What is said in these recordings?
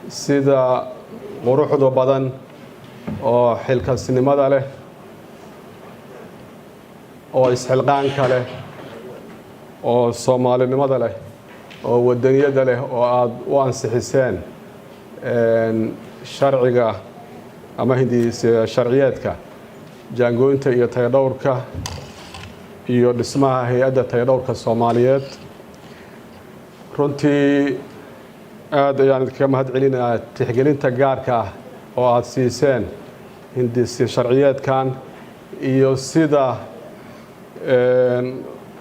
sida quruxda badan oo xilkasnimada leh oo isxilqaanka leh oo Soomaalinimada leh oo wadaniyada leh oo aad u ansixiseen sharciga ama sharciyeedka jaangooynta iyo tayadhowrka iyo dhismaha hay'adda tayadhowrka Soomaaliyeed runtii aad ayaan idinkaga mahadcelinayaa tixgelinta gaarka ah oo aad siiseen sharciyeedkan iyo sida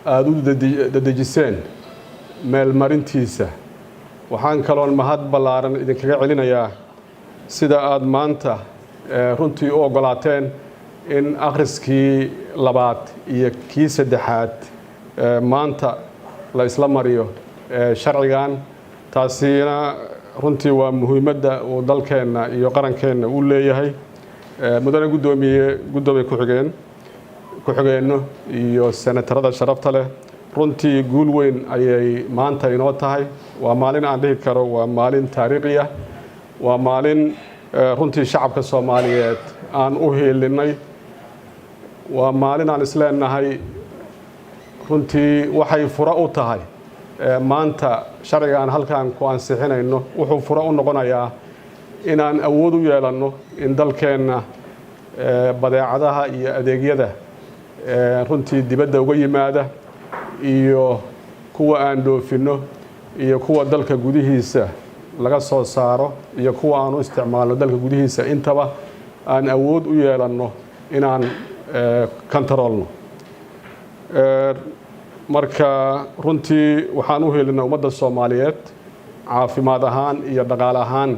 aad u dedejiseen meelmarintiisa. Waxaan kaloon mahad ballaaran idinkaga celinayaa sida aad maanta runtii u ogolaateen in akhriskii labaad iyo kii saddexaad maanta la isla mariyo sharcigan. taasina runtii waa muhiimadda uu dalkeenna iyo qarankeenna u leeyahay. mudane gudoomiye ku-xigeenno iyo senatarada sharafta leh runtii guul weyn ayay maanta inoo tahay. waa maalin aan dhihi karo waa maalin taariikhi ah, waa maalin runtii shacabka Soomaaliyeed aan u heelinay, waa maalin aan isleenahay runtii waxay fura u tahay maanta sharcigan halkaan ku ansixinayno wuxuu fura u noqonayaa inaan awood u yeelanno in dalkeenna badeecadaha iyo adeegyada runtii dibadda uga yimaada iyo kuwa aan dhoofinno iyo kuwa dalka gudihiisa laga soo saaro iyo kuwa aan u isticmaalno dalka gudihiisa intaba aan awood u yeelanno inaan kantaroolno. marka runtii waxaan u helinaa ummadda Soomaaliyeed caafimaad ahaan iyo dhaqaale ahaan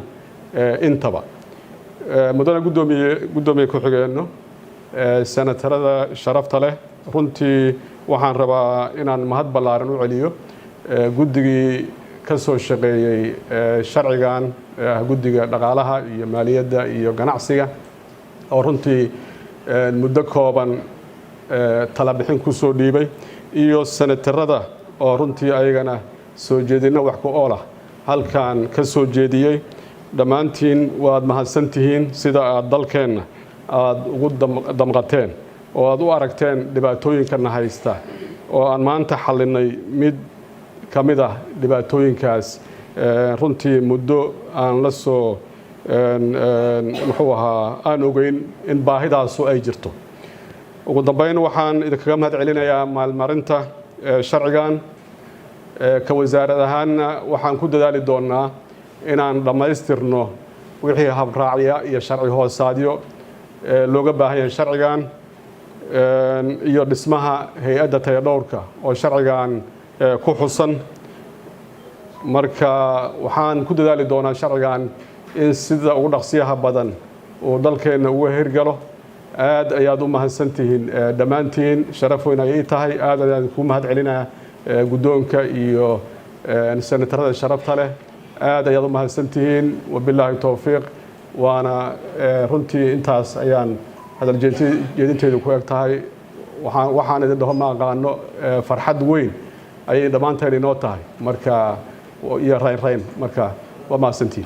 intaba. mudane gudoomiye ku-xigeenno senatarada sharafta leh runtii waxaan rabaa inaan mahad ballaaran u celiyo guddigii ka soo shaqeeyey sharcigan guddiga dhaqaalaha iyo maaliyadda iyo ganacsiga oo runtii muddo kooban tala bixin ku soo dhiibay, iyo senatarada oo runtii ayagana soo jeedinno wax ku ool ah halkaan ka soo jeediyey. dhammaantiin waad mahadsantihiin sida aad dalkeenna aad ugu damqateen oo aad u aragteen dhibaatooyinkana haysta oo aan maanta xallinay mid ka mid ah dhibaatooyinkaas runtii muddo aan la soo aan ogeyn in baahidaasu ay jirto. ugu dambeyn waxaan idinkaga mahad celinayaa maalmarinta sharcigan. ka wasaarad ahaanna waxaan ku dadaali doonaa inaan dhammaystirno wixii habraacya iyo sharci hoosaadyo looga baahan yahay sharcigan iyo dhismaha hay'adda tayadhowrka oo sharcigan ku xusan. marka waxaan ku dadaali doonaa sharcigan in sida ugu dhaqsiyaha badan uu dalkeenna uga hirgalo. aad ayaad u mahadsantihiin dhammaantiin, sharaf weyn ayay tahay. aad ayaan ku mahad celinayaa guddoonka iyo senatarada sharafta leh. aad ayaad u mahadsantihiin. wabilaahi towfiiq. waana runtii intaas ayaan hadal jeedinteedu ku eg tahay. waxaan idin dhaho ma aqaano, farxad weyn ayay dhammaanteen inoo tahay marka iyo rayn marka waa mahadsantihiin.